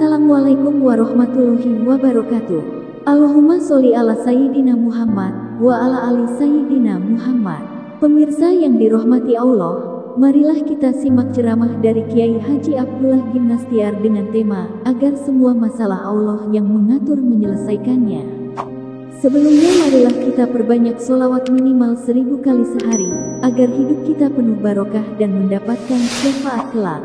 Assalamualaikum warahmatullahi wabarakatuh. Allahumma sholli ala Sayyidina Muhammad wa ala ali Sayyidina Muhammad. Pemirsa yang dirahmati Allah, marilah kita simak ceramah dari Kiai Haji Abdullah Gimnastiar dengan tema agar semua masalah Allah yang mengatur menyelesaikannya. Sebelumnya marilah kita perbanyak sholawat minimal 1000 kali sehari, agar hidup kita penuh barokah dan mendapatkan syafaat kelak.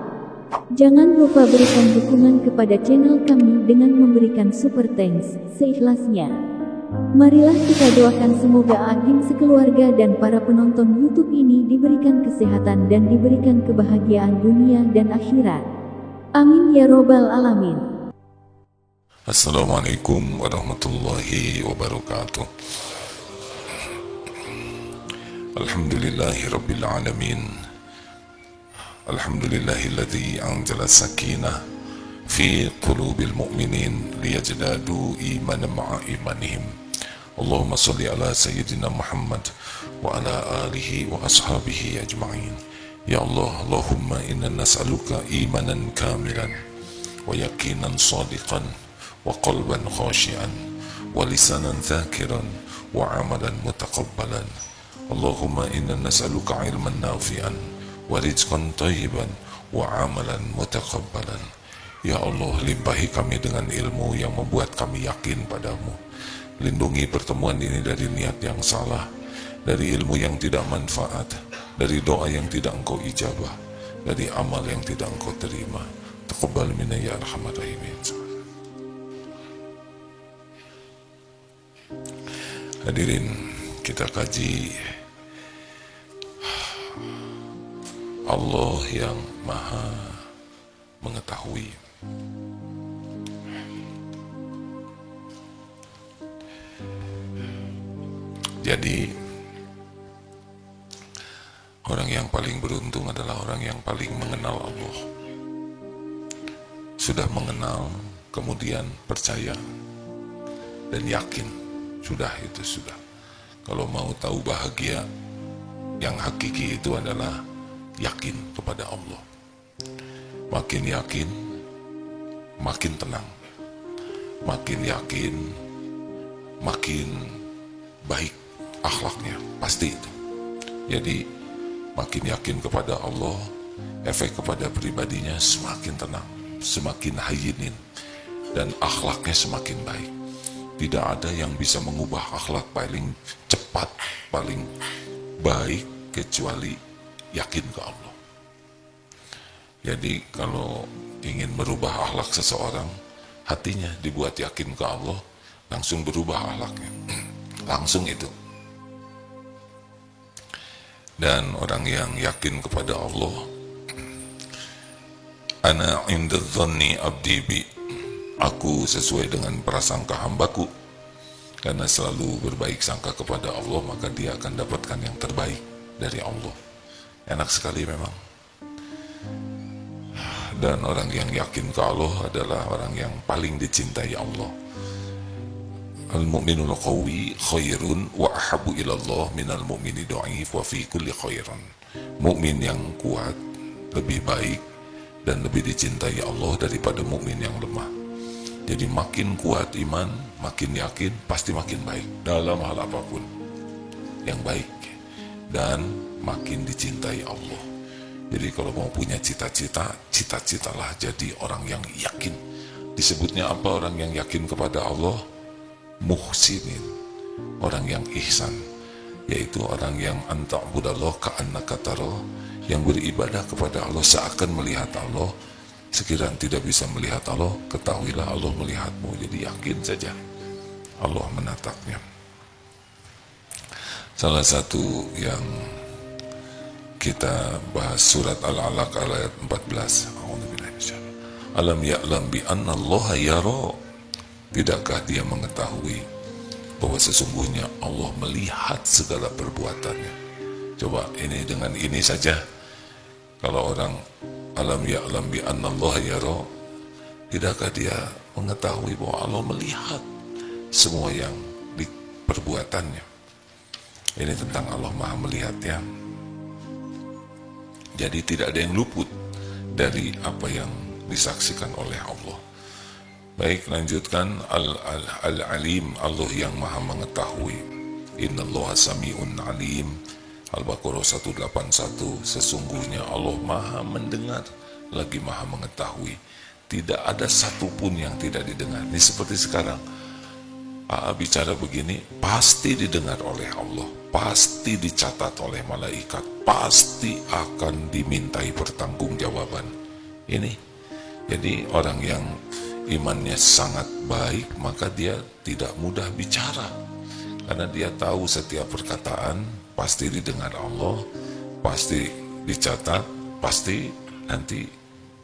Jangan lupa berikan dukungan kepada channel kami dengan memberikan super thanks seikhlasnya. Marilah kita doakan semoga Agim sekeluarga dan para penonton YouTube ini diberikan kesehatan dan diberikan kebahagiaan dunia dan akhirat. Amin ya robbal alamin. Assalamualaikum warahmatullahi wabarakatuh. Alhamdulillahi rabbil alamin. Alhamdulillahilladzi anzala sakinah fi qulubil mu'minin liyajdadu imanan ma'a imanihim. Allahumma sholli ala sayyidina Muhammad wa ala alihi wa ashabihi ajma'in. Ya Allah, Allahumma inna nas'aluka imanan kamilan wa yaqinan sadiqan wa qalban khashi'an wa lisanan dhakiran wa amalan mutaqabbalan. Allahumma inna nas'aluka ilman nafi'an wa rizqan thayyiban wa amalan mutaqabbalan. Ya Allah, limpahi kami dengan ilmu yang membuat kami yakin padamu. Lindungi pertemuan ini dari niat yang salah, dari ilmu yang tidak manfaat, dari doa yang tidak engkau ijabah, dari amal yang tidak engkau terima. Taqabbal minna ya arhamar rahimin. Hadirin, kita kaji Allah yang maha mengetahui. Jadi orang yang paling beruntung adalah orang yang paling mengenal Allah. Sudah mengenal, kemudian percaya dan yakin. Sudah, itu sudah. Kalau mau tahu bahagia yang hakiki itu adalah yakin kepada Allah. Makin yakin, makin tenang. Makin yakin, makin baik akhlaknya, pasti itu. Jadi makin yakin kepada Allah, efek kepada pribadinya semakin tenang, semakin hayyinin, dan akhlaknya semakin baik. Tidak ada yang bisa mengubah akhlak paling cepat, paling baik kecuali yakin ke Allah. Jadi kalau ingin merubah akhlak seseorang, hatinya dibuat yakin ke Allah, langsung berubah akhlaknya. Langsung itu. Dan orang yang yakin kepada Allah, ana inda dhanni abdi bi, aku sesuai dengan prasangka hambaku. Karena selalu berbaik sangka kepada Allah, maka dia akan dapatkan yang terbaik dari Allah. Enak sekali memang. Dan orang yang yakin ke Allah adalah orang yang paling dicintai Allah. Al-mu'minul qawi khairun wa ahabu ilallah minal mu'mini dha'if wa fi kulli khairan. Mukmin yang kuat lebih baik dan lebih dicintai Allah daripada mukmin yang lemah. Jadi makin kuat iman, makin yakin, pasti makin baik dalam hal apapun yang baik, dan makin dicintai Allah. Jadi kalau mau punya cita-cita, cita-citalah jadi orang yang yakin. Disebutnya apa orang yang yakin kepada Allah? Muhsinin, orang yang ihsan, yaitu orang yang anta'budallah ka'annaka tara, yang beribadah kepada Allah seakan melihat Allah. Sekiranya tidak bisa melihat Allah, ketahuilah Allah melihatmu. Jadi yakin saja Allah menatapnya. Salah satu yang kita bahas surat Al-Alaq ayat 14. Alam ya'lam bi anna Allah yara. Tidakkah dia mengetahui bahwa sesungguhnya Allah melihat segala perbuatannya? Coba ini dengan ini saja. Kalau orang alam ya'lam bi anna Allah yara, tidakkah dia mengetahui bahwa Allah melihat semua yang di perbuatannya? Ini tentang Allah Maha melihat ya. Jadi tidak ada yang luput dari apa yang disaksikan oleh Allah. Baik, lanjutkan. Al-alim, Allah yang maha mengetahui. Innallaha sami'un alim. Al-Baqarah 181. Sesungguhnya Allah maha mendengar lagi maha mengetahui. Tidak ada satupun yang tidak didengar. Ini seperti sekarang bicara begini, pasti didengar oleh Allah, pasti dicatat oleh malaikat, pasti akan dimintai pertanggungjawaban. Ini jadi orang yang imannya sangat baik, maka dia tidak mudah bicara, karena dia tahu setiap perkataan pasti didengar Allah, pasti dicatat, pasti nanti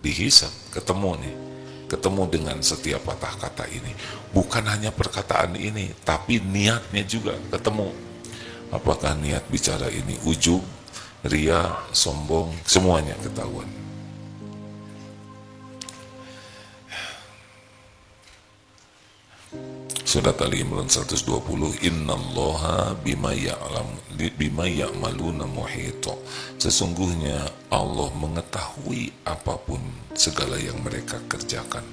dihisab, ketemu dengan setiap patah kata ini. Bukan hanya perkataan ini, tapi niatnya juga ketemu. Apakah niat bicara ini ujub, ria, sombong, semuanya ketahuan. Surat Ali Imran 120, Innallaha bima ya'maluna muhito. Sesungguhnya Allah mengetahui apapun segala yang mereka kerjakan.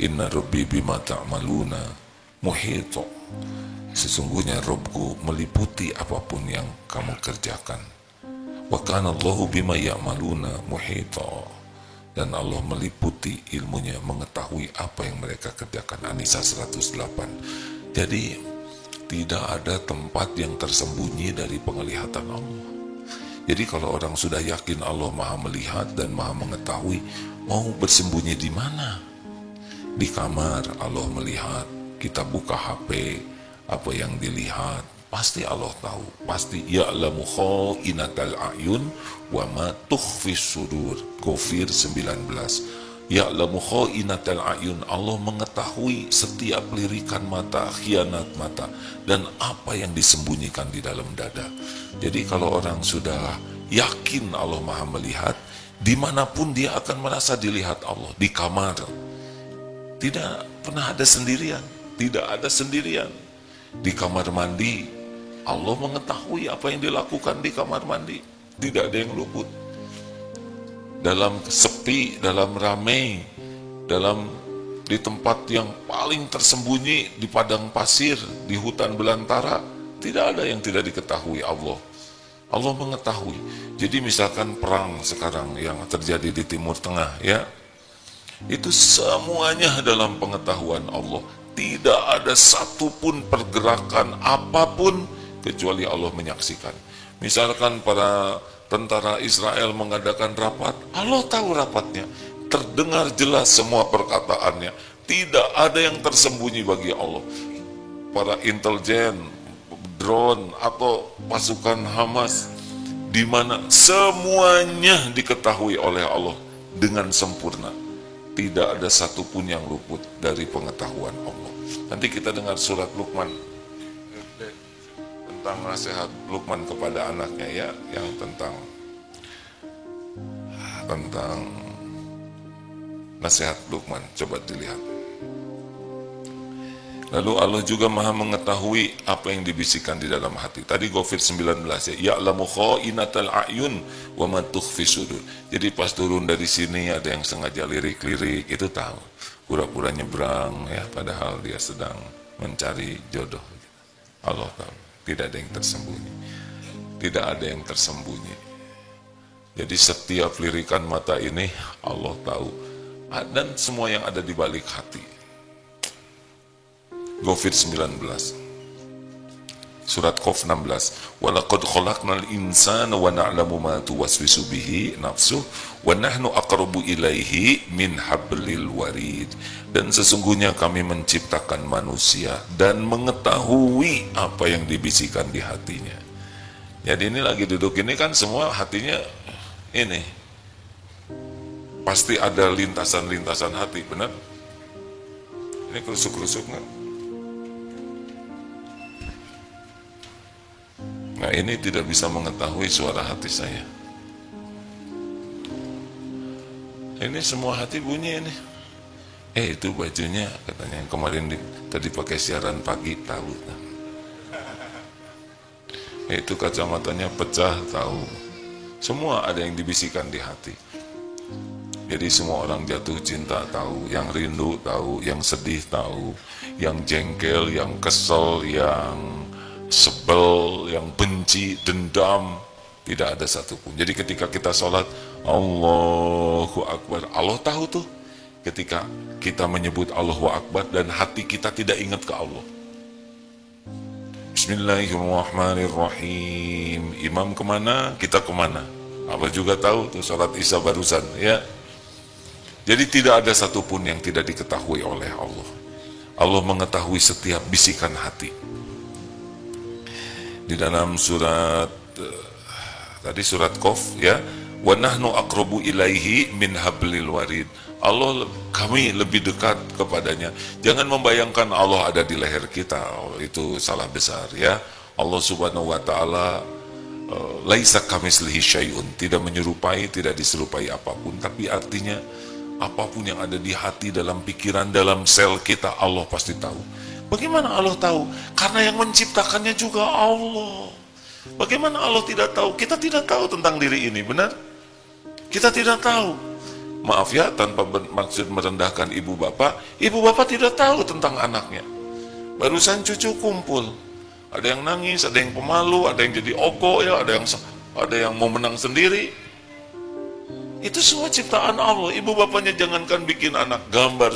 Inna rabbi bima ta'maluna muhito. Sesungguhnya Rabbku meliputi apapun yang kamu kerjakan. Wa kana Allahu bima ya'maluna muhito. Dan Allah meliputi ilmunya, mengetahui apa yang mereka kerjakan. An-Nisa 108. Jadi tidak ada tempat yang tersembunyi dari penglihatan Allah. Jadi kalau orang sudah yakin Allah maha melihat dan maha mengetahui, mau bersembunyi di mana? Di kamar Allah melihat, kita buka HP, apa yang dilihat, pasti Allah tahu. Pasti ya'lamu kha'inatal a'yun wa ma tukhfis sudur. Ghafir 19. Ya'lamu kha'inatal a'yun, Allah mengetahui setiap lirikan mata, khianat mata, dan apa yang disembunyikan di dalam dada. Jadi kalau orang sudah yakin Allah maha melihat, dimanapun dia akan merasa dilihat Allah. Di kamar tidak pernah ada sendirian, tidak ada sendirian. Di kamar mandi Allah mengetahui apa yang dilakukan di kamar mandi, tidak ada yang luput. Dalam sepi, dalam ramai, di tempat yang paling tersembunyi, di padang pasir, di hutan belantara, tidak ada yang tidak diketahui Allah. Allah mengetahui. Jadi misalkan perang sekarang yang terjadi di Timur Tengah, ya, itu semuanya dalam pengetahuan Allah. Tidak ada satupun pergerakan apapun kecuali Allah menyaksikan. Misalkan para tentara Israel mengadakan rapat, Allah tahu rapatnya, terdengar jelas semua perkataannya, tidak ada yang tersembunyi bagi Allah. Para intelijen, drone atau pasukan Hamas, di mana semuanya diketahui oleh Allah dengan sempurna. Tidak ada satupun yang luput dari pengetahuan Allah. Nanti kita dengar surat Luqman tentang nasihat Luqman kepada anaknya, ya, yang tentang nasihat Luqman. Coba dilihat. Lalu Allah juga maha mengetahui apa yang dibisikkan di dalam hati. Tadi Ghafir 19, ya, ya'lamu kha'inatal a'yun wa ma tukhfis sudur. Jadi pas turun dari sini ada yang sengaja lirik-lirik, itu tahu. Pura-pura nyebrang, ya, padahal dia sedang mencari jodoh. Allah tahu. Tidak ada yang tersembunyi. Tidak ada yang tersembunyi. Jadi setiap lirikan mata ini Allah tahu. Dan semua yang ada di balik hati. Ghafir 19. Surat Qaf 16. Walaqad khalaqnal insana wa na'lamu ma tuwaswisu bihi nafsuh wa nahnu aqrabu ilaihi min hablil warid. Dan sesungguhnya kami menciptakan manusia dan mengetahui apa yang dibisikkan di hatinya. Jadi ini lagi duduk ini kan semua hatinya ini. Pasti ada lintasan-lintasan hati, benar? Ini kerusuk-kerusuk nggak? Nah, ini tidak bisa mengetahui suara hati saya. Ini semua hati bunyi ini. Itu bajunya katanya yang kemarin tadi pakai siaran pagi, tahu. Itu kacamatanya pecah, tahu. Semua ada yang dibisikkan di hati. Jadi semua orang jatuh cinta tahu, yang rindu tahu, yang sedih tahu, yang jengkel, yang kesel, yang sebel, yang benci, dendam, tidak ada satupun. Jadi ketika kita sholat, Allahu Akbar, Allah tahu tuh ketika kita menyebut Allahu Akbar dan hati kita tidak ingat ke Allah. Bismillahirrahmanirrahim. Imam kemana, kita kemana. Apa juga tahu tuh sholat isya barusan ya. Jadi tidak ada satupun yang tidak diketahui oleh Allah. Allah mengetahui setiap bisikan hati. Di dalam surat tadi surat Qaf ya, wa nahnu aqrabu ilaihi min hablil warid. Allah, kami lebih dekat kepadanya. Jangan membayangkan Allah ada di leher kita, itu salah besar ya. Allah Subhanahu wa taala laisa kamitslihi syai'un, tidak menyerupai, tidak diserupai apapun, tapi artinya apapun yang ada di hati, dalam pikiran, dalam sel kita, Allah pasti tahu. Bagaimana Allah tahu? Karena yang menciptakannya juga Allah. Bagaimana Allah tidak tahu? Kita tidak tahu tentang diri ini, benar? Kita tidak tahu. Maaf ya, tanpa maksud merendahkan ibu bapak tidak tahu tentang anaknya. Barusan cucu kumpul, ada yang nangis, ada yang pemalu, ada yang jadi ogo ya, ada yang mau menang sendiri. Itu semua ciptaan Allah. Ibu bapaknya jangankan bikin anak, gambar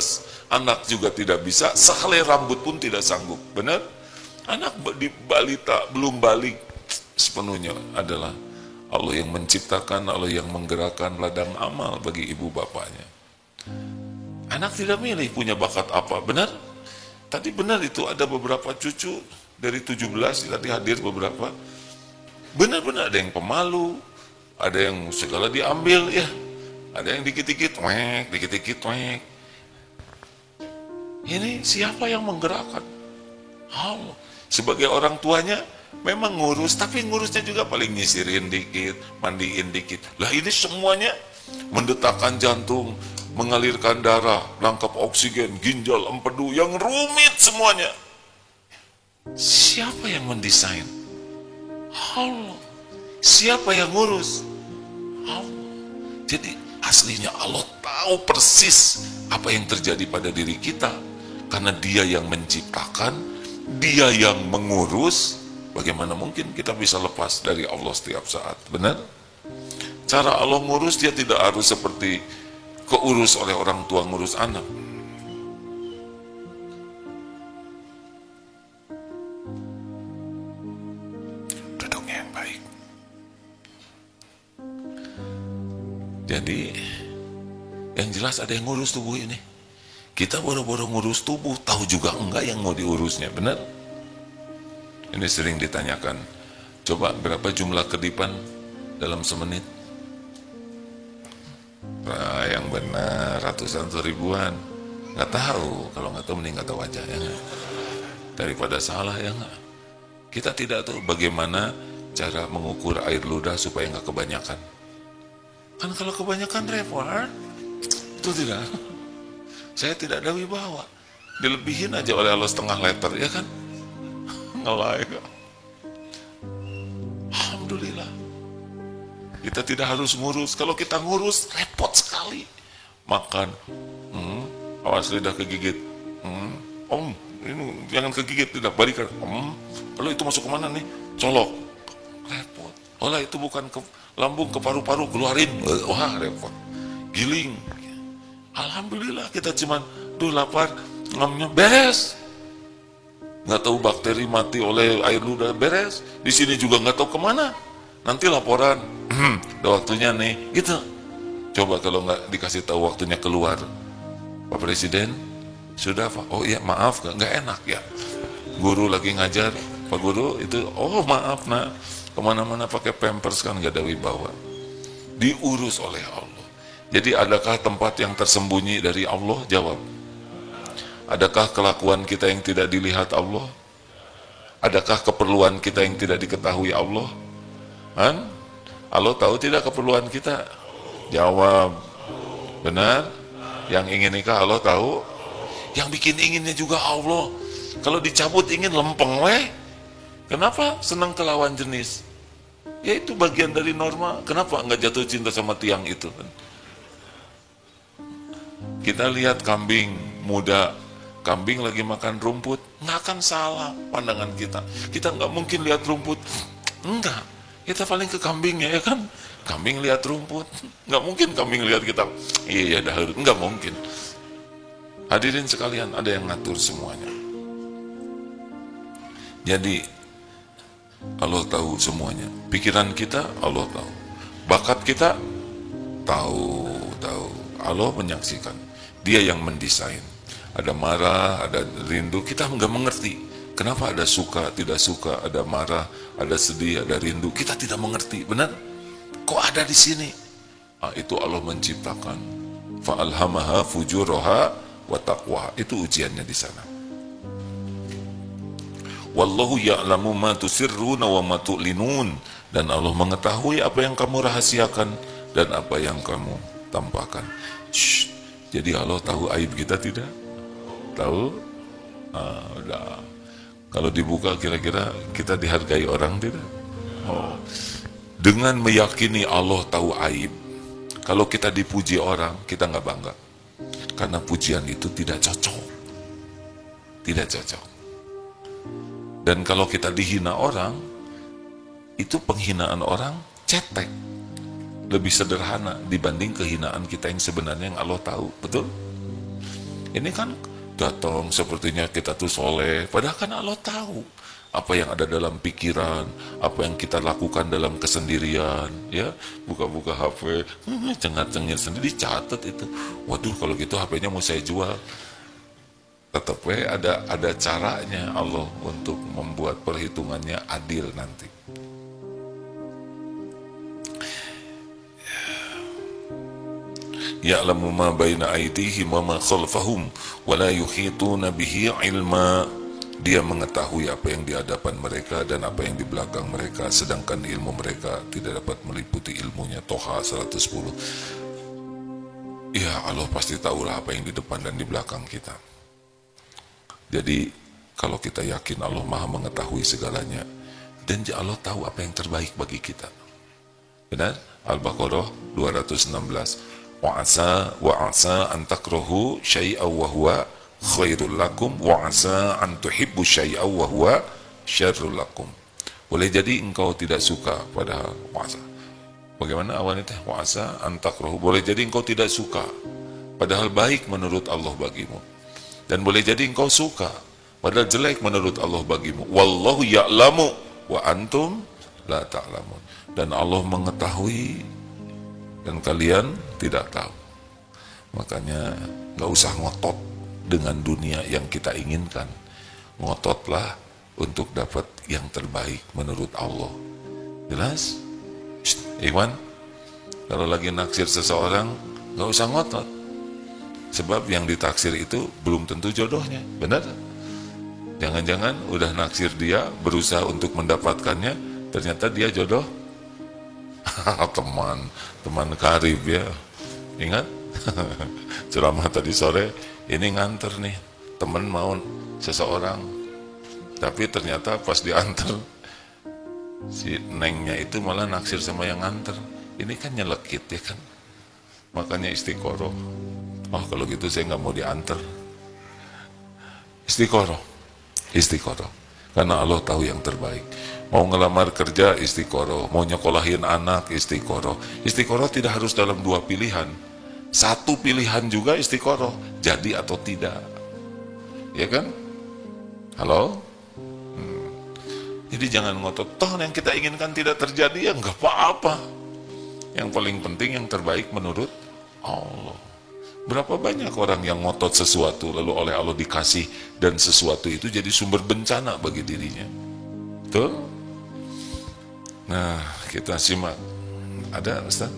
anak juga tidak bisa, sehelai rambut pun tidak sanggup. Benar? Anak di balita belum balik sepenuhnya adalah Allah yang menciptakan, Allah yang menggerakkan ladang amal bagi ibu bapaknya. Anak tidak milih punya bakat apa, benar? Tadi benar itu ada beberapa cucu dari 17 tadi hadir beberapa. Benar-benar ada yang pemalu, ada yang segala diambil ya, ada yang dikit-dikit dikit-dikit. Ini siapa yang menggerakkan? Allah. Sebagai orang tuanya memang ngurus, tapi ngurusnya juga paling nyisirin dikit, mandiin dikit. Lah ini semuanya mendetakkan jantung, mengalirkan darah, nangkap oksigen, ginjal, empedu, yang rumit semuanya. Siapa yang mendesain? Allah. Siapa yang ngurus? Allah. Jadi aslinya Allah tahu persis apa yang terjadi pada diri kita, karena Dia yang menciptakan, Dia yang mengurus. Bagaimana mungkin kita bisa lepas dari Allah setiap saat? Benar? Cara Allah ngurus, Dia tidak harus seperti keurus oleh orang tua ngurus anak. Duduknya yang baik. Jadi yang jelas ada yang ngurus tubuh ini. Kita boro-boro ngurus tubuh, tahu juga enggak yang mau diurusnya, benar? Ini sering ditanyakan, coba berapa jumlah kedipan dalam semenit? Nah, yang benar ratusan atau ribuan. Nggak tahu, kalau nggak tahu mending nggak tahu aja ya nggak? Daripada salah ya nggak? Kita tidak tahu bagaimana cara mengukur air ludah supaya nggak kebanyakan. Kan kalau kebanyakan repot, itu tidak. Saya tidak ada wibawa, dilebihin aja oleh Allah setengah liter ya kan? Ngelai. Alhamdulillah kita tidak harus ngurus. Kalau kita ngurus repot sekali. Makan awas lidah kegigit, ini jangan kegigit, tidak balikan, kalau itu masuk kemana nih, colok, repot. Olah itu bukan ke lambung, ke paru-paru, keluarin, wah repot, giling. Alhamdulillah kita cuman lapar, ngamnya beres. Nggak tahu bakteri mati oleh air ludah, beres. Di sini juga nggak tahu kemana. Nanti laporan, udah waktunya nih, gitu. Coba kalau nggak dikasih tahu waktunya keluar, Pak Presiden sudah Pak. Oh iya maaf, nggak enak ya. Guru lagi ngajar, Pak Guru itu, oh maaf nak, kemana-mana pakai pampers kan nggak ada wibawa. Diurus oleh Allah. Jadi adakah tempat yang tersembunyi dari Allah? Jawab. Adakah kelakuan kita yang tidak dilihat Allah? Adakah keperluan kita yang tidak diketahui Allah? Kan? Allah tahu tidak keperluan kita? Jawab. Benar? Yang ingin nikah Allah tahu? Yang bikin inginnya juga Allah. Kalau dicabut ingin lempeng weh. Kenapa? Senang ke lawan jenis. Ya itu bagian dari norma. Kenapa enggak jatuh cinta sama tiang itu? Kita lihat kambing muda, kambing lagi makan rumput, nggak akan salah pandangan kita. Kita nggak mungkin lihat rumput, enggak. Kita paling ke kambingnya, ya kan? Kambing lihat rumput, nggak mungkin kambing lihat kita. Iya, dah, nggak mungkin. Hadirin sekalian, ada yang ngatur semuanya. Jadi Allah tahu semuanya. Pikiran kita Allah tahu. Bakat kita tahu. Allah menyaksikan. Dia yang mendesain. Ada marah, ada rindu, kita nggak mengerti. Kenapa ada suka, tidak suka, ada marah, ada sedih, ada rindu. Kita tidak mengerti, benar? Kok ada di sini? Itu Allah menciptakan. Fa'alhamaha fujuraha wa taqwa. Itu ujiannya di sana. Wallahu ya'lamu ma tusirruna wa ma tu'linun. Dan Allah mengetahui apa yang kamu rahasiakan dan apa yang kamu tampakkan. Shh. Jadi Allah tahu aib kita tidak? Tahu? Udah. Kalau dibuka kira-kira kita dihargai orang tidak? Dengan meyakini Allah tahu aib. Kalau kita dipuji orang, kita nggak bangga. Karena pujian itu tidak cocok. Tidak cocok. Dan kalau kita dihina orang, itu penghinaan orang cetek. Lebih sederhana dibanding kehinaan kita yang sebenarnya yang Allah tahu. Betul? Ini kan datang sepertinya kita tuh soleh, padahal kan Allah tahu apa yang ada dalam pikiran, apa yang kita lakukan dalam kesendirian, ya, buka-buka HP, cengar-cengir sendiri, dicatat itu. Waduh, kalau gitu HP-nya mau saya jual. Tetap ada caranya Allah untuk membuat perhitungannya adil nanti. Ya'lamu ma baina aydihim wa ma khalfahum wa la yuhituna bihi ilma. Dia mengetahui apa yang di hadapan mereka dan apa yang di belakang mereka, sedangkan ilmu mereka tidak dapat meliputi ilmunya. Toha 110. Ya, Allah pasti tahulah apa yang di depan dan di belakang kita. Jadi kalau kita yakin Allah Maha mengetahui segalanya, dan Allah tahu apa yang terbaik bagi kita. Benar? Al-Baqarah 216. Wa asa an takrahu syai'aw wa huwa khairul lakum wa asa an tuhibbu syai'aw wa huwa syarrul lakum. Boleh jadi engkau tidak suka pada wa'asa. Bagaimana awalnya? Wa'asa an takrahu. Boleh jadi engkau tidak suka padahal baik menurut Allah bagimu. Dan boleh jadi engkau suka padahal jelek menurut Allah bagimu. Wallahu ya'lamu wa antum la ta'lamun. Dan Allah mengetahui dan kalian tidak tahu. Makanya gak usah ngotot dengan dunia yang kita inginkan. Ngototlah untuk dapat yang terbaik menurut Allah. Jelas? Iwan, kalau lagi naksir seseorang gak usah ngotot. Sebab yang ditaksir itu belum tentu jodohnya. Benar? Jangan-jangan udah naksir dia, berusaha untuk mendapatkannya, ternyata dia jodoh teman karib, ya. Ingat ceramah tadi sore, ini nganter nih, teman mau seseorang, tapi ternyata pas diantar si nengnya itu malah naksir sama yang nganter. Ini kan nyelekit, ya kan? Makanya istiqoroh. Oh, kalau gitu saya nggak mau diantar. Istiqoroh karena Allah tahu yang terbaik. Mau ngelamar kerja, istiqoroh. Mau nyekolahin anak, istiqoroh. Istiqoroh tidak harus dalam dua pilihan. Satu pilihan juga istiqoroh. Jadi atau tidak. Ya kan? Halo? Jadi jangan ngotot. Toh yang kita inginkan tidak terjadi, ya nggak apa-apa. Yang paling penting yang terbaik menurut Allah. Berapa banyak orang yang ngotot sesuatu lalu oleh Allah dikasih dan sesuatu itu jadi sumber bencana bagi dirinya. Betul? Nah, kita simak. Ada, Ustaz?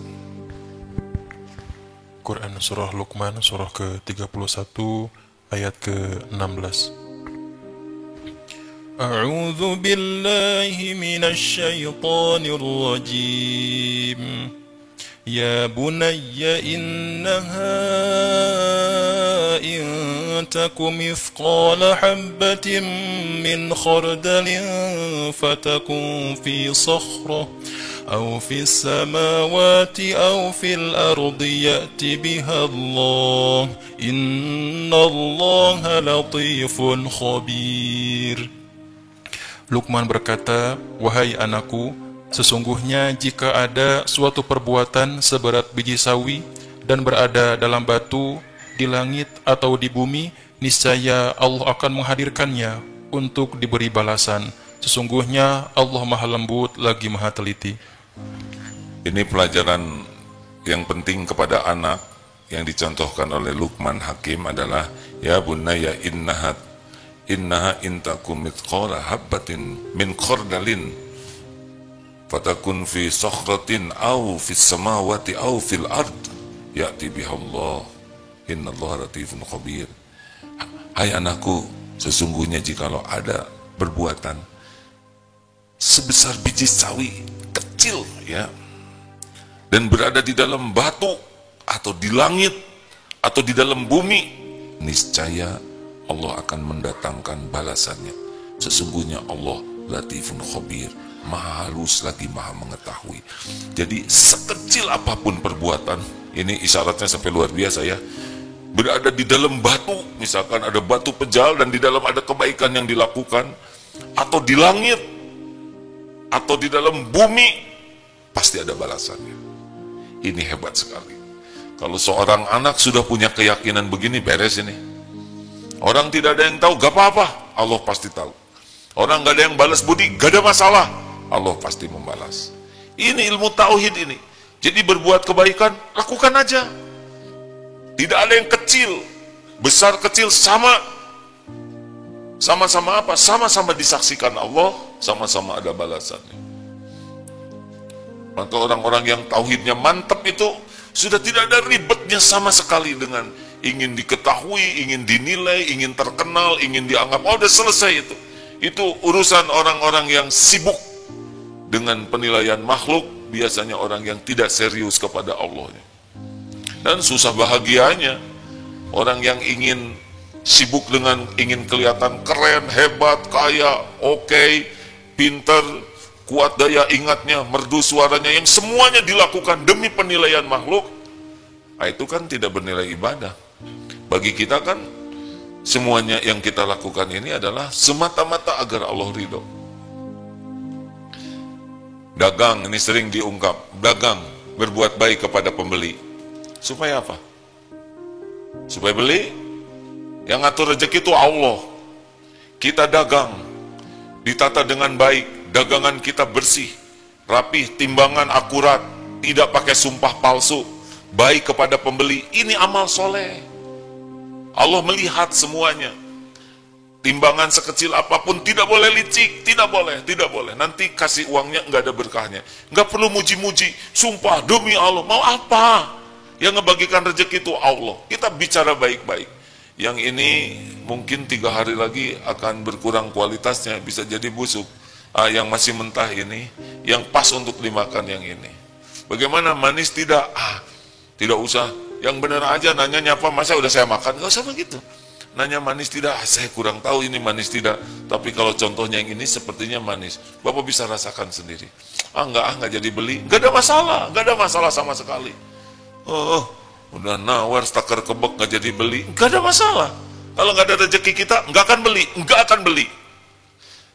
Quran Surah Luqman, surah ke-31, ayat ke-16. A'udzu billahi minasy syaithanir rajim. Ya bunayya innaha in takum mithqala habatin min khardalin fatakun fi sakhrah أو في السماوات أو في الأرض يأت بها الله إن الله لطيف خبير. Luqman berkata, wahai anakku, sesungguhnya jika ada suatu perbuatan seberat biji sawi dan berada dalam batu, di langit atau di bumi, niscaya Allah akan menghadirkannya untuk diberi balasan. Sesungguhnya Allah maha lembut lagi maha teliti. Ini pelajaran yang penting kepada anak yang dicontohkan oleh Luqman Hakim adalah, ya bunayya innaha intakum mithqala habbatin min khardalin fatakun fi sakhratin aw fis samawati aw fil ard ya'ti bihallah innallaha latifun khabir. Hai anakku, sesungguhnya jikalau ada perbuatan sebesar biji sawi kecil, ya, dan berada di dalam batu atau di langit atau di dalam bumi, niscaya Allah akan mendatangkan balasannya. Sesungguhnya Allah latifun khabir, maha halus lagi maha mengetahui. Jadi sekecil apapun perbuatan, ini isyaratnya sampai luar biasa ya, berada di dalam batu, misalkan ada batu pejal dan di dalam ada kebaikan yang dilakukan, atau di langit atau di dalam bumi, pasti ada balasannya. Ini hebat sekali. Kalau seorang anak sudah punya keyakinan begini, beres ini. Orang tidak ada yang tahu, gak apa-apa, Allah pasti tahu. Orang gak ada yang balas budi, gak ada masalah, Allah pasti membalas. Ini ilmu tauhid ini. Jadi berbuat kebaikan, lakukan aja. Tidak ada yang kecil, besar kecil sama. Sama-sama apa? Sama-sama disaksikan Allah, sama-sama ada balasannya. Maka orang-orang yang tauhidnya mantap itu sudah tidak ada ribetnya sama sekali dengan ingin diketahui, ingin dinilai, ingin terkenal, ingin dianggap. Oh, udah selesai itu. Itu urusan orang-orang yang sibuk dengan penilaian makhluk, biasanya orang yang tidak serius kepada Allah. Dan susah bahagianya orang yang ingin sibuk dengan ingin kelihatan keren, hebat, kaya, oke, pinter, kuat daya ingatnya, merdu suaranya, yang semuanya dilakukan demi penilaian makhluk. Nah, itu kan tidak bernilai ibadah. Bagi kita kan semuanya yang kita lakukan ini adalah semata-mata agar Allah ridho. Dagang, ini sering diungkap, dagang, berbuat baik kepada pembeli. Supaya apa? Supaya beli. Yang ngatur rezeki itu Allah. Kita dagang, ditata dengan baik, dagangan kita bersih, rapih, timbangan akurat, tidak pakai sumpah palsu, baik kepada pembeli. Ini amal soleh. Allah melihat semuanya. Timbangan sekecil apapun tidak boleh licik, tidak boleh. Nanti kasih uangnya nggak ada berkahnya. Nggak perlu muji-muji, sumpah demi Allah. Mau apa? Yang ngebagikan rezeki itu Allah. Kita bicara baik-baik. Yang ini mungkin 3 hari lagi akan berkurang kualitasnya, bisa jadi busuk. Yang masih mentah ini, yang pas untuk dimakan yang ini. Bagaimana manis tidak? Tidak usah. Yang benar aja nanya apa, masa udah saya makan? Gak usah begitu. Nanya manis tidak, saya kurang tahu ini manis tidak. Tapi kalau contohnya yang ini sepertinya manis. Bapak bisa rasakan sendiri. Enggak jadi beli. Gak ada masalah sama sekali. Udah nawar, stakar kebek gak jadi beli. Gak ada masalah. Kalau gak ada rezeki kita, gak akan beli.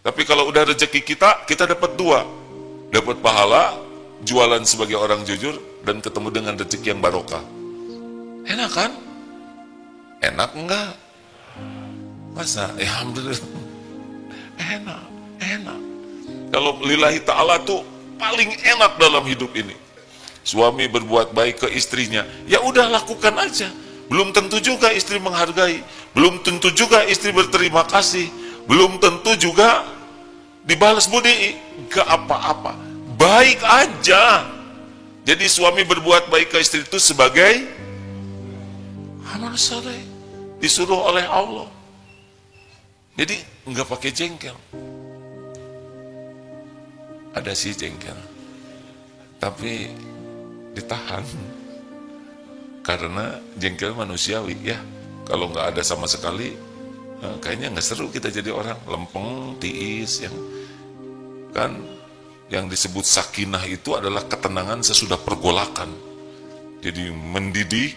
Tapi kalau udah rezeki kita dapat 2. Dapat pahala, jualan sebagai orang jujur, dan ketemu dengan rezeki yang barokah. Enak kan? Enak enggak? Masa? Alhamdulillah. Enak. Kalau lillahi ta'ala tuh paling enak dalam hidup ini. Suami berbuat baik ke istrinya, ya udah lakukan aja. Belum tentu juga istri menghargai, belum tentu juga istri berterima kasih, belum tentu juga dibalas budi, gak apa-apa. Baik aja. Jadi suami berbuat baik ke istri itu sebagai amal saleh, disuruh oleh Allah. Jadi nggak pakai jengkel. Ada sih jengkel, tapi ditahan karena jengkel manusiawi ya. Kalau nggak ada sama sekali, kayaknya nggak seru kita jadi orang lempeng, tiis, yang kan yang disebut sakinah itu adalah ketenangan sesudah pergolakan. Jadi mendidih,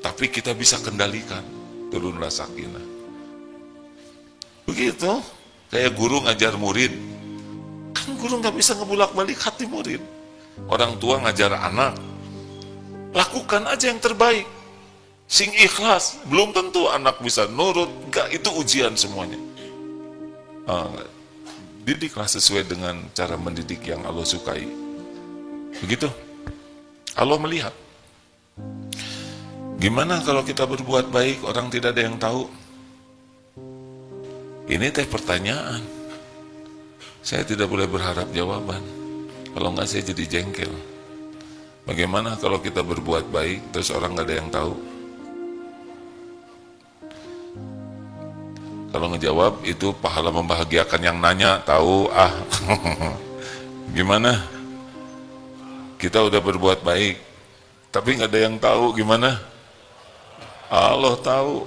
tapi kita bisa kendalikan. Turunlah sakinah. Begitu, kayak guru ngajar murid. Kan guru nggak bisa ngebulak-balik hati murid. Orang tua ngajar anak, lakukan aja yang terbaik. Sing ikhlas, belum tentu anak bisa nurut. Enggak, itu ujian semuanya. Didiklah sesuai dengan cara mendidik yang Allah sukai. Begitu. Allah melihat. Gimana kalau kita berbuat baik, orang tidak ada yang tahu? Ini teh pertanyaan. Saya tidak boleh berharap jawaban. Kalau enggak saya jadi jengkel. Bagaimana kalau kita berbuat baik, terus orang nggak ada yang tahu? Kalau ngejawab itu pahala membahagiakan yang nanya, tahu gimana? Kita udah berbuat baik, tapi nggak ada yang tahu gimana? Allah tahu.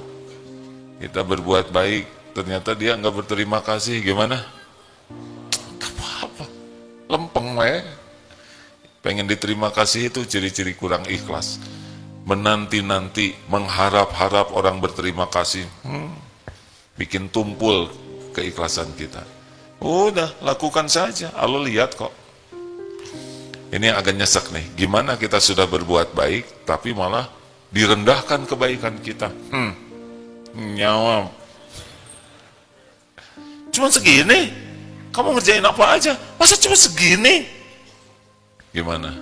Kita berbuat baik, ternyata dia nggak berterima kasih, gimana? Gak apa-apa, lempeng weh. Pengen diterima kasih itu ciri-ciri kurang ikhlas. Menanti-nanti, mengharap-harap orang berterima kasih. Bikin tumpul keikhlasan kita. Udah, lakukan saja. Allah lihat kok. Ini yang agak nyesek nih. Gimana kita sudah berbuat baik, tapi malah direndahkan kebaikan kita. Nyawam. Cuma segini? Kamu ngerjain apa aja? Masa cuma segini? Gimana?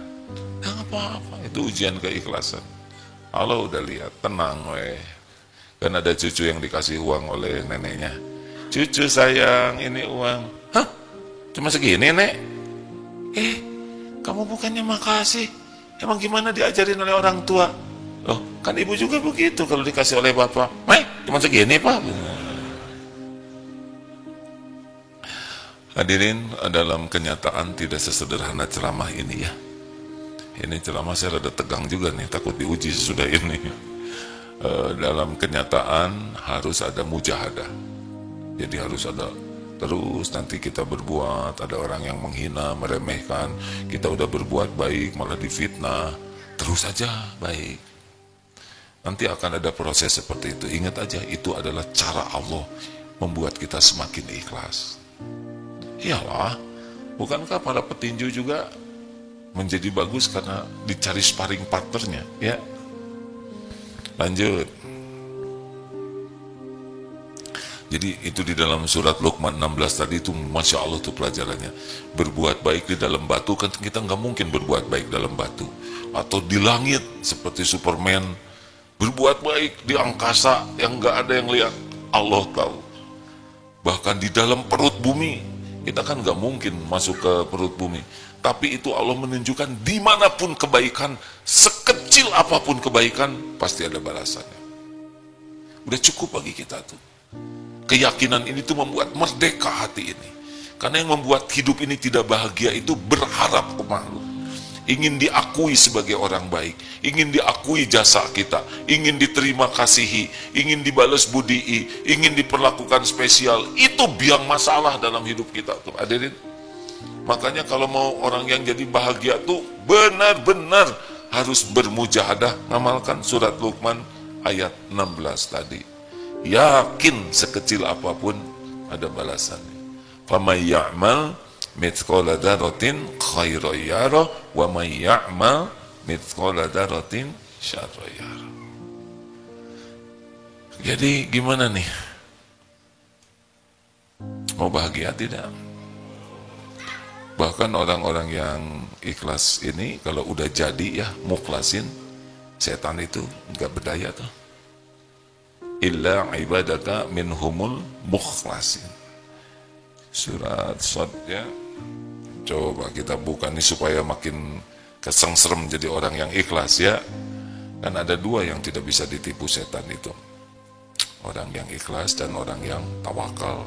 Nggak apa-apa. Itu ujian keikhlasan. Allah udah lihat. Tenang weh. Kan ada cucu yang dikasih uang oleh neneknya. Cucu sayang, ini uang. Hah? Cuma segini, Nek? Kamu bukannya makasih? Emang gimana diajarin oleh orang tua? Loh, kan ibu juga begitu kalau dikasih oleh bapak. Cuma segini, Pak. Hadirin, dalam kenyataan tidak sesederhana ceramah ini ya. Ini ceramah saya rada tegang juga nih, takut diuji sesudah ini. Dalam kenyataan harus ada mujahadah. Jadi harus ada terus, nanti kita berbuat, ada orang yang menghina, meremehkan, kita udah berbuat baik malah difitnah, terus aja baik. Nanti akan ada proses seperti itu. Ingat aja, itu adalah cara Allah membuat kita semakin ikhlas. Iyalah, bukankah para petinju juga menjadi bagus karena dicari sparring partnernya, ya? Lanjut. Jadi itu di dalam surat Luqman 16 tadi itu, Masya Allah tuh pelajarannya. Berbuat baik di dalam batu, kan kita nggak mungkin berbuat baik dalam batu. Atau di langit seperti Superman. Berbuat baik di angkasa yang nggak ada yang lihat, Allah tahu. Bahkan di dalam perut bumi, kita kan nggak mungkin masuk ke perut bumi. Tapi itu Allah menunjukkan dimanapun kebaikan, sekecil apapun kebaikan, pasti ada balasannya. Udah cukup bagi kita tuh. Keyakinan ini tuh membuat merdeka hati ini. Karena yang membuat hidup ini tidak bahagia itu berharap ke makhluk. Ingin diakui sebagai orang baik, ingin diakui jasa kita, ingin diterima kasihi, ingin dibalas budii, ingin diperlakukan spesial. Itu biang masalah dalam hidup kita tuh, hadirin. Makanya kalau mau orang yang jadi bahagia tuh benar-benar harus bermujahadah, ngamalkan surat Luqman ayat 16 tadi. Yakin sekecil apapun ada balasannya. Faman ya'mal mithqala dzarratin khairan yarah wa man ya'mal mithqala dzarratin syarran yarah. Jadi gimana nih? Mau bahagia tidak? Bahkan orang-orang yang ikhlas ini kalau udah jadi ya mukhlasin, setan itu enggak berdaya tuh. Illa ibadaka minhumul mukhlasin. Surat Shad ya. Coba kita buka nih supaya makin kesengsrem jadi orang yang ikhlas ya. Dan ada dua yang tidak bisa ditipu setan itu. Orang yang ikhlas dan orang yang tawakal.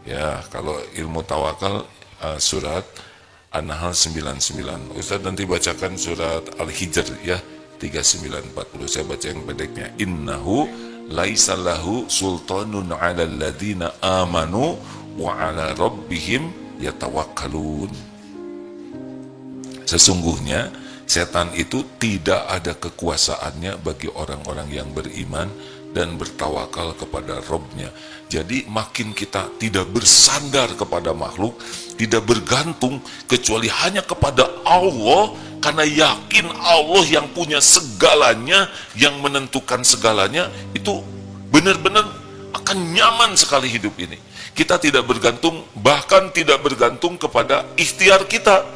Ya, kalau ilmu tawakal surat An-Nahl 99. Ustaz nanti bacakan surat Al-Hijr ya 3940. Saya baca yang pendeknya. Innahu laisallahu sultanun 'alal ladzina amanu wa 'ala rabbihim yatawakkalun. Sesungguhnya setan itu tidak ada kekuasaannya bagi orang-orang yang beriman dan bertawakal kepada Rabb-nya. Jadi makin kita tidak bersandar kepada makhluk, tidak bergantung kecuali hanya kepada Allah, karena yakin Allah yang punya segalanya, yang menentukan segalanya, itu benar-benar akan nyaman sekali hidup ini. Kita tidak bergantung, bahkan tidak bergantung kepada ikhtiar kita.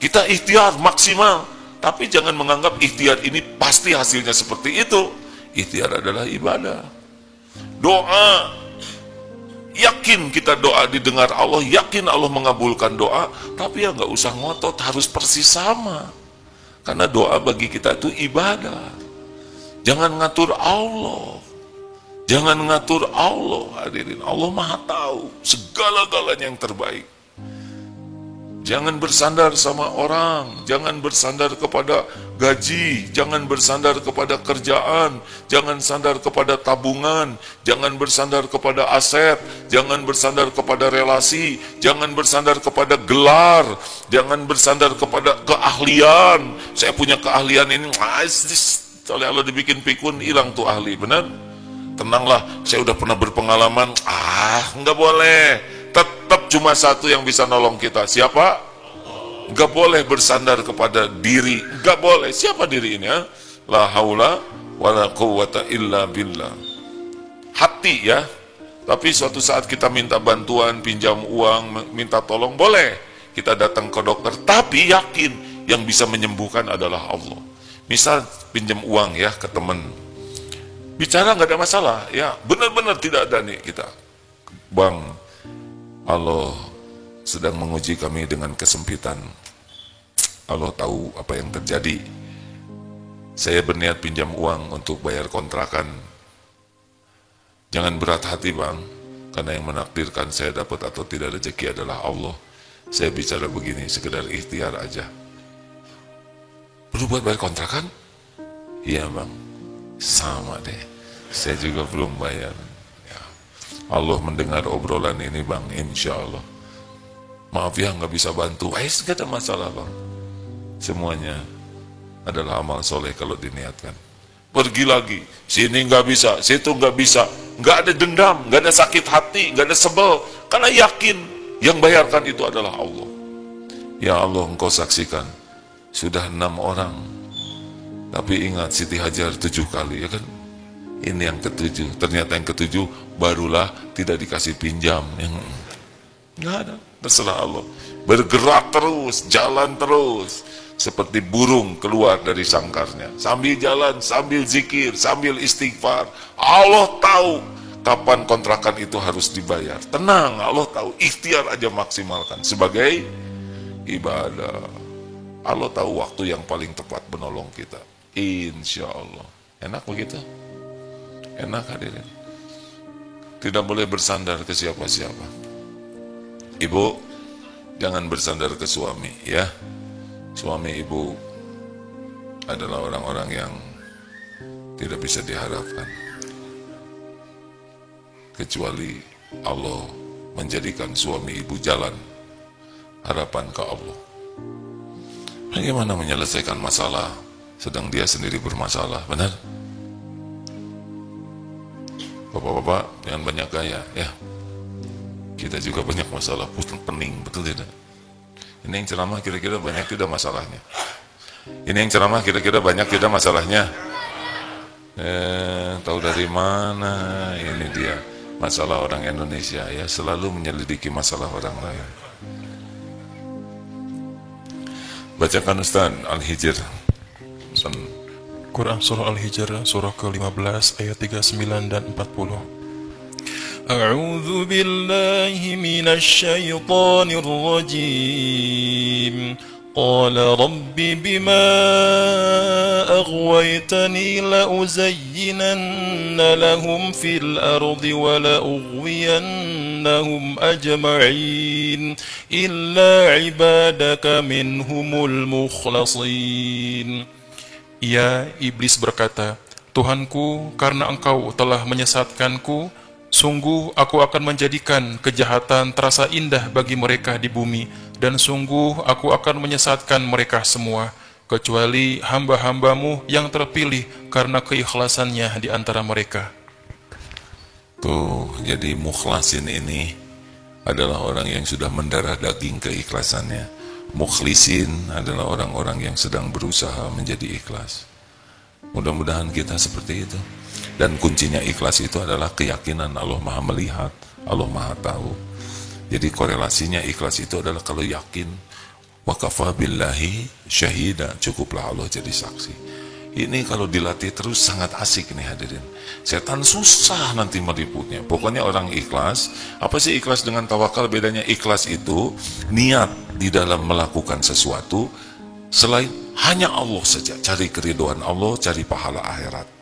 Kita ikhtiar maksimal, tapi jangan menganggap ikhtiar ini pasti hasilnya seperti itu. Ikhtiar adalah ibadah. Doa, yakin kita doa didengar Allah, yakin Allah mengabulkan doa, tapi ya nggak usah ngotot harus persis sama. Karena doa bagi kita itu ibadah. Jangan ngatur Allah. Jangan ngatur Allah, hadirin. Allah Maha tahu segala-galanya yang terbaik. Jangan bersandar sama orang, jangan bersandar kepada gaji, jangan bersandar kepada kerjaan, jangan sandar kepada tabungan, jangan bersandar kepada aset, jangan bersandar kepada relasi, jangan bersandar kepada gelar, jangan bersandar kepada keahlian. Saya punya keahlian ini, oleh Allah dibikin pikun, hilang tuh ahli, benar? Tenanglah, saya udah pernah berpengalaman. Nggak boleh. Tetap cuma satu yang bisa nolong kita. Siapa? Nggak boleh bersandar kepada diri. Nggak boleh. Siapa diri ini? La haula wala quwwata illa billah. Hati ya. Tapi suatu saat kita minta bantuan, pinjam uang, minta tolong, boleh. Kita datang ke dokter. Tapi yakin yang bisa menyembuhkan adalah Allah. Misal pinjam uang ya ke teman. Bicara nggak ada masalah. Ya benar-benar tidak ada nih kita. Bang, Allah sedang menguji kami dengan kesempitan. Allah tahu apa yang terjadi. Saya berniat pinjam uang untuk bayar kontrakan. Jangan berat hati bang, karena yang menakdirkan saya dapat atau tidak rezeki adalah Allah. Saya bicara begini, sekedar ikhtiar aja. Perlu buat bayar kontrakan? Iya bang, sama deh. Saya juga belum bayar. Allah mendengar obrolan ini bang, insya Allah. Maaf ya nggak bisa bantu, gak ada masalah bang. Semuanya adalah amal soleh kalau diniatkan. Pergi lagi, sini nggak bisa, situ nggak bisa, nggak ada dendam, nggak ada sakit hati, nggak ada sebel, karena yakin yang bayarkan itu adalah Allah. Ya Allah, engkau saksikan sudah 6 orang, tapi ingat Siti Hajar 7 kali ya kan. Ini yang ke-7, ternyata yang ke-7 barulah tidak dikasih pinjam. Yang nggak ada, terserah Allah. Bergerak terus, jalan terus, seperti burung keluar dari sangkarnya. Sambil jalan, sambil zikir, sambil istighfar. Allah tahu kapan kontrakan itu harus dibayar. Tenang, Allah tahu. Ikhtiar aja maksimalkan sebagai ibadah. Allah tahu waktu yang paling tepat menolong kita. Insya Allah. Enak begitu? Enak hadirin. Tidak boleh bersandar ke siapa-siapa. Ibu, jangan bersandar ke suami ya. Suami ibu adalah orang-orang yang tidak bisa diharapkan, kecuali Allah menjadikan suami ibu jalan harapan ke Allah. Bagaimana menyelesaikan masalah sedang dia sendiri bermasalah, benar? Bapak-bapak jangan banyak gaya ya. Kita juga banyak masalah, pening, betul tidak? Ini yang ceramah kira-kira banyak tidak masalahnya? Ini yang ceramah kira-kira banyak tidak masalahnya? Tahu dari mana? Ini dia masalah orang Indonesia ya, selalu menyelidiki masalah orang lain. Bacakan Ustaz Al-Hijr. Quran Surah Al-Hijr, surah ke-15 ayat 39 dan 40. A'udzu billahi minasy syaithanir rajim. Qala rabbi bima aghwaytani la uzayyinanna lahum fil ardi wa la ughwiyannahum ajma'in illa ibadaka minhumul mukhlasin. Ya, iblis berkata, Tuhanku, karena engkau telah menyesatkanku, Sungguh aku akan menjadikan kejahatan terasa indah bagi mereka di bumi, dan sungguh aku akan menyesatkan mereka semua, kecuali hamba-hambamu yang terpilih karena keikhlasannya di antara mereka. Tuh, jadi mukhlasin ini adalah orang yang sudah mendarah daging keikhlasannya. Mukhlisin adalah orang-orang yang sedang berusaha menjadi ikhlas. Mudah-mudahan kita seperti itu. Dan kuncinya ikhlas itu adalah keyakinan Allah Maha melihat, Allah Maha tahu. Jadi korelasinya ikhlas itu adalah kalau yakin, wa kafa billahi syahida, cukuplah Allah jadi saksi. Ini kalau dilatih terus sangat asik nih hadirin. Setan susah nanti meributnya. Pokoknya orang ikhlas, apa sih ikhlas dengan tawakal? Bedanya ikhlas itu niat di dalam melakukan sesuatu selain hanya Allah saja, cari keridhaan Allah, cari pahala akhirat.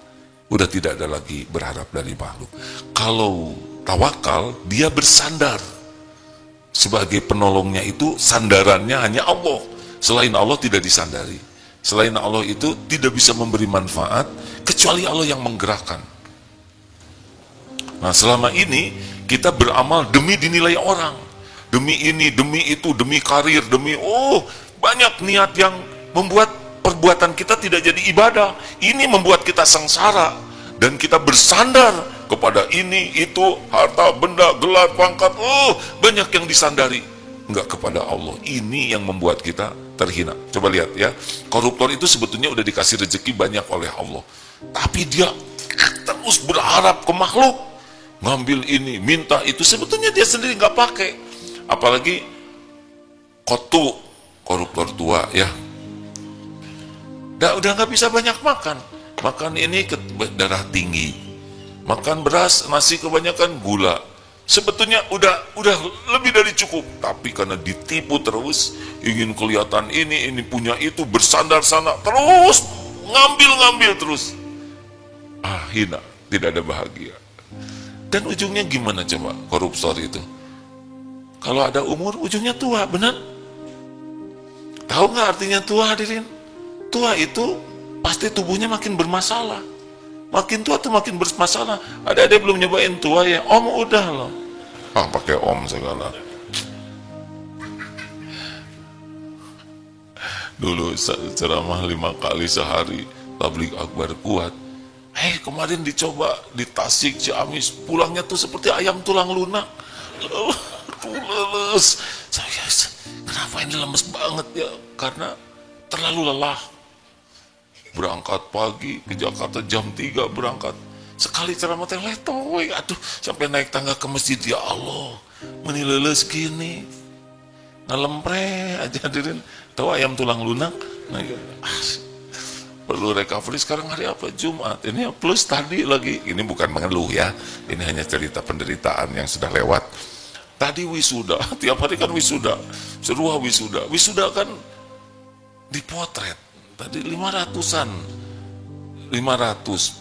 Udah tidak ada lagi berharap dari makhluk. Kalau tawakal, dia bersandar. Sebagai penolongnya itu, sandarannya hanya Allah. Selain Allah tidak disandari. Selain Allah itu tidak bisa memberi manfaat, kecuali Allah yang menggerakkan. Nah, selama ini kita beramal demi dinilai orang. Demi ini, demi itu, demi karir, demi banyak niat yang membuat perbuatan kita tidak jadi ibadah. Ini membuat kita sengsara dan kita bersandar kepada ini, itu, harta, benda, gelar, pangkat. Banyak yang disandari, enggak kepada Allah. Ini yang membuat kita terhina. Coba lihat ya, koruptor itu sebetulnya udah dikasih rezeki banyak oleh Allah, tapi dia terus berharap ke makhluk, ngambil ini, minta itu. Sebetulnya dia sendiri nggak pakai. Apalagi koruptor tua ya, udah nggak bisa banyak makan ini darah tinggi, makan beras nasi kebanyakan gula. Sebetulnya udah lebih dari cukup, tapi karena ditipu terus, ingin kelihatan ini punya itu, bersandar sana terus, ngambil terus, hina, tidak ada bahagia. Dan ujungnya gimana coba koruptor itu? Kalau ada umur, ujungnya tua, benar? Tahu nggak artinya tua hadirin? Tua itu pasti tubuhnya makin bermasalah. Makin tua tuh makin bermasalah. Ada belum nyobain tua ya? Om udah loh. Pakai om segala. Dulu ceramah 5 kali sehari, tabligh akbar kuat. Kemarin dicoba di Tasik, Ciamis, pulangnya tuh seperti ayam tulang lunak. Lemes. Saya, kenapa ini lemes banget ya? Karena terlalu lelah. Berangkat pagi ke Jakarta jam 3 berangkat. Sekali ceramah teh letoy, sampai naik tangga ke masjid, ya Allah, menileles gini, ngelempre aja hadirin. Tahu ayam tulang lunak? Perlu recovery. Sekarang hari apa? Jumat. Ini plus tadi lagi. Ini bukan mengeluh ya. Ini hanya cerita penderitaan yang sudah lewat. Tadi wisuda, tiap hari kan wisuda, seruah wisuda. Wisuda kan dipotret. Tadi 500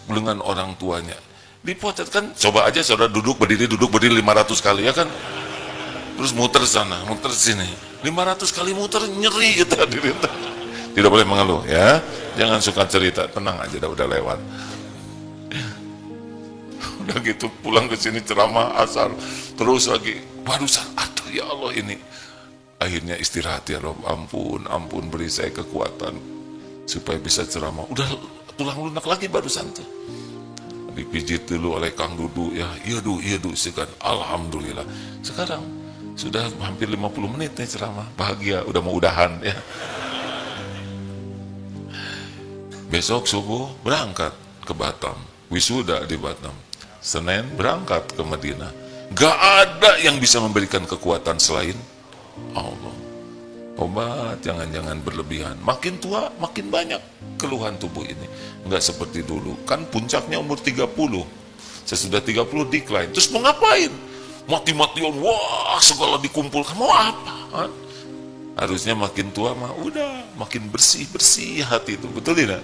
dengan orang tuanya dipotret kan. Coba aja saudara duduk berdiri 500 kali ya kan, terus muter sana muter sini 500 kali muter, nyeri gitu hadirin. Tidak boleh mengeluh ya, jangan suka cerita, tenang aja, udah lewat. Udah gitu pulang ke sini ceramah asar terus lagi, barusan ya Allah ini. Akhirnya istirahat ya Rob, ampun beri saya kekuatan supaya bisa ceramah. Udah tulang lunak lagi barusan tuh. Dipijit dulu oleh Kang Dudu ya, iya du sekarang alhamdulillah. Sekarang sudah hampir 50 menit nih ceramah, bahagia, udah mau udahan ya. Besok subuh berangkat ke Batam, wisuda di Batam. Senin berangkat ke Madinah. Gak ada yang bisa memberikan kekuatan selain Allah. Obat jangan berlebihan. Makin tua makin banyak keluhan tubuh ini. Enggak seperti dulu. Kan puncaknya umur 30. Sesudah 30 decline. Terus mau ngapain? Mati-matian, wah segala dikumpulkan. Mau apa? Harusnya makin tua mah udah makin bersih hati itu. Betul tidak?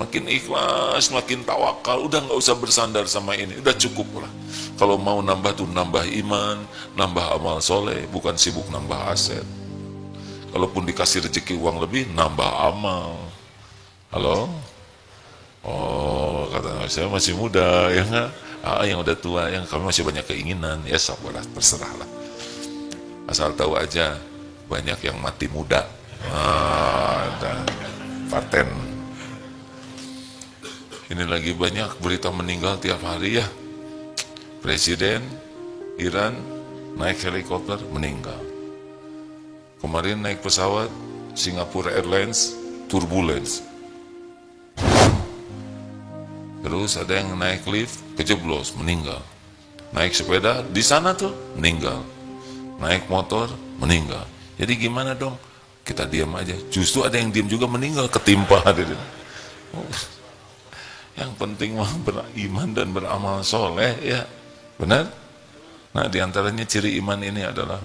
Makin ikhlas, makin tawakal. Udah nggak usah bersandar sama ini. Udah cukup lah. Kalau mau nambah tuh nambah iman, nambah amal soleh, bukan sibuk nambah aset. Kalaupun dikasih rezeki uang lebih, nambah amal. Halo? Oh, kata saya masih muda, ya nggak? Yang udah tua, yang kami masih banyak keinginan, ya sabarlah, terserah lah. Asal tahu aja, banyak yang mati muda. Ada paten. Ini lagi banyak berita meninggal tiap hari ya. Presiden Iran naik helikopter meninggal. Kemarin naik pesawat Singapore Airlines turbulence. Terus ada yang naik lift kejeblos meninggal. Naik sepeda di sana tuh meninggal. Naik motor meninggal. Jadi gimana dong? Kita diam aja. Justru ada yang diam juga meninggal ketimpa. Yang penting mah beriman dan beramal soleh ya. Benar? Nah, diantaranya ciri iman ini adalah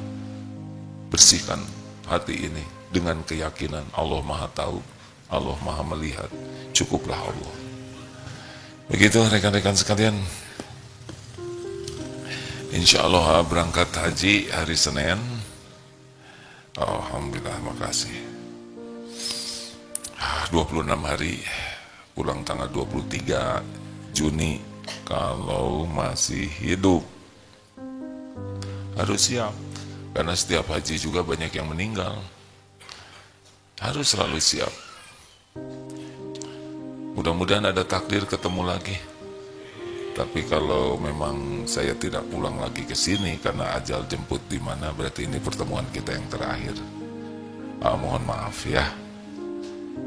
bersihkan hati ini dengan keyakinan Allah Maha Tahu, Allah Maha Melihat. Cukuplah Allah. Begitu rekan-rekan sekalian. Insya Allah berangkat haji hari Senin. Alhamdulillah, makasih. 26 hari, pulang tanggal 23 Juni kalau masih hidup. Harus siap, karena setiap haji juga banyak yang meninggal. Harus selalu siap. Mudah-mudahan ada takdir ketemu lagi. Tapi kalau memang saya tidak pulang lagi ke sini karena ajal jemput di mana, berarti ini pertemuan kita yang terakhir. Mohon maaf ya.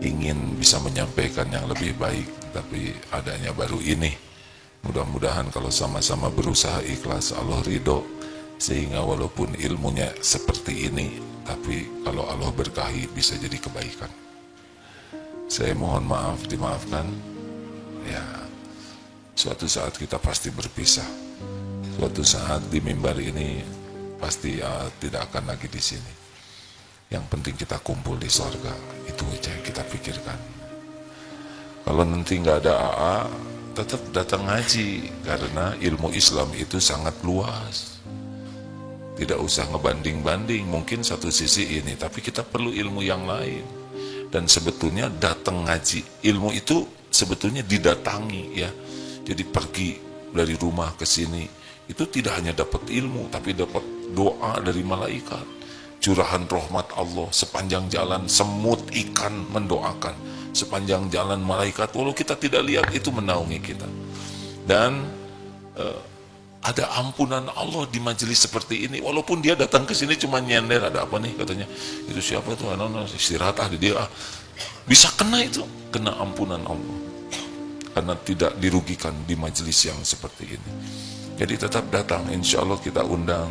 Ingin bisa menyampaikan yang lebih baik, tapi adanya baru ini. Mudah-mudahan kalau sama-sama berusaha ikhlas, Allah ridho, sehingga walaupun ilmunya seperti ini, tapi kalau Allah berkahi bisa jadi kebaikan. Saya mohon maaf, dimaafkan. Ya, suatu saat kita pasti berpisah. Suatu saat di mimbar ini pasti tidak akan lagi di sini. Yang penting kita kumpul di sorga, itu aja yang kita pikirkan. Kalau nanti nggak ada AA, tetap datang ngaji, karena ilmu Islam itu sangat luas. Tidak usah ngebanding-banding, mungkin satu sisi ini, tapi kita perlu ilmu yang lain. Dan sebetulnya datang ngaji, ilmu itu sebetulnya didatangi ya. Jadi pergi dari rumah ke sini, itu tidak hanya dapat ilmu, tapi dapat doa dari malaikat. Curahan rahmat Allah sepanjang jalan, semut ikan mendoakan sepanjang jalan, malaikat walau kita tidak lihat itu menaungi kita. Dan ada ampunan Allah di majelis seperti ini, walaupun dia datang ke sini cuma nyender, ada apa nih katanya, itu siapa tuh, istirahat dia, bisa kena itu, kena ampunan Allah karena tidak dirugikan di majelis yang seperti ini. Jadi tetap datang, insya Allah kita undang,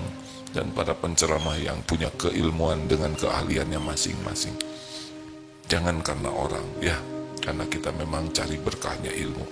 dan para penceramah yang punya keilmuan dengan keahliannya masing-masing. Jangan karena orang, ya, karena kita memang cari berkahnya ilmu.